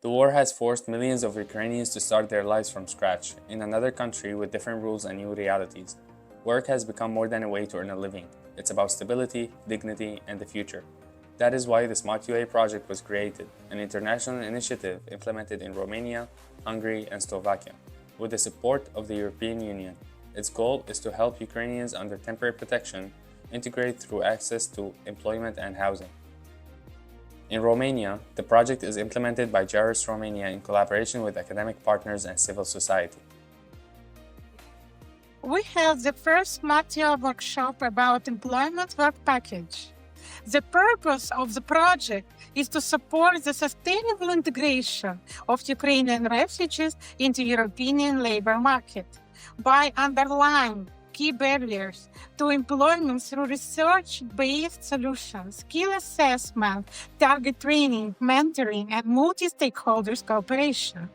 The war has forced millions of Ukrainians to start their lives from scratch, in another country with different rules and new realities. Work has become more than a way to earn a living. It's about stability, dignity, and the future. That is why the Smart UA project was created, an international initiative implemented in Romania, Hungary, and Slovakia, with the support of the European Union. Its goal is to help Ukrainians under temporary protection integrate through access to employment and housing. In Romania, the project is implemented by JRS Romania in collaboration with academic partners and civil society. We held the first Smart workshop about employment work package. The purpose of the project is to support the sustainable integration of Ukrainian refugees into European labor market by underlying key barriers to employment through research-based solutions, skill assessment, target training, mentoring, and multi-stakeholders cooperation.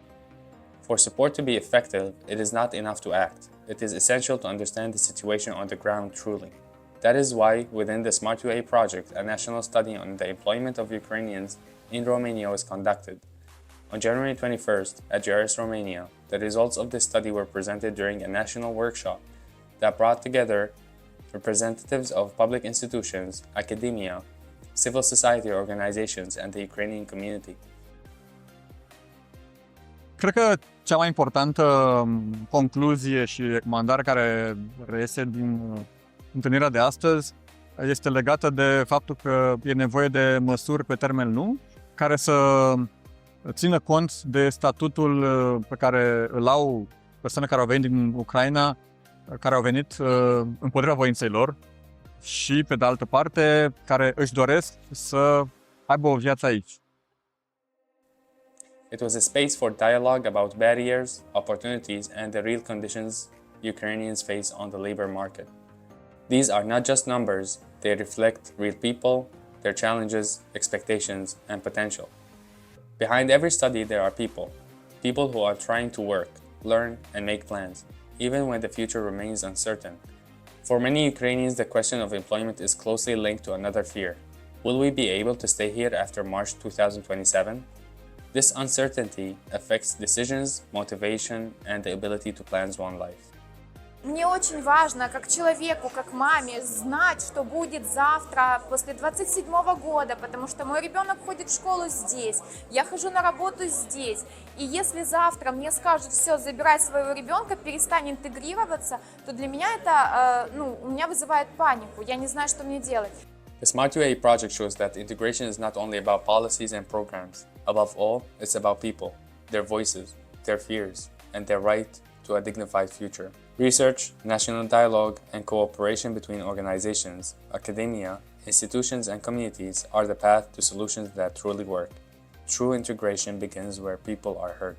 For support to be effective, it is not enough to act. It is essential to understand the situation on the ground truly. That is why, within the Smart UA project, a national study on the employment of Ukrainians in Romania was conducted. On January 21st, at JRS Romania, the results of this study were presented during a national workshop that brought together representatives of public institutions, academia, civil society organizations, and the Ukrainian community. Cred că cea mai importantă concluzie și recomandare care reiese din întâlnirea de astăzi este legată de faptul că e nevoie de măsuri pe termen lung care să țină cont de statutul pe care îl au persoane care au venit din Ucraina, care au venit împotriva voinței lor și, pe de altă parte, care își doresc să aibă o viață aici. It was a space for dialogue about barriers, opportunities, and the real conditions Ukrainians face on the labor market. These are not just numbers, they reflect real people, their challenges, expectations, and potential. Behind every study there are people who are trying to work, learn, and make plans, even when the future remains uncertain. For many Ukrainians, the question of employment is closely linked to another fear. Will we be able to stay here after March 2027? This uncertainty affects decisions, motivation, and the ability to plan one's life. Мне очень важно, как человеку, как маме, знать, что будет завтра, после 27-го года, потому что мой ребенок ходит в школу здесь, я хожу на работу здесь. И если завтра мне скажут, все, забирай своего ребенка, перестань интегрироваться, то для меня это, у меня вызывает панику, я не знаю, что мне делать. The Smart UA project shows that integration is not only about policies and programs. Above all, it's about people, their voices, their fears, and their right to a dignified future. Research, national dialogue, and cooperation between organizations, academia, institutions, and communities are the path to solutions that truly work. True integration begins where people are heard.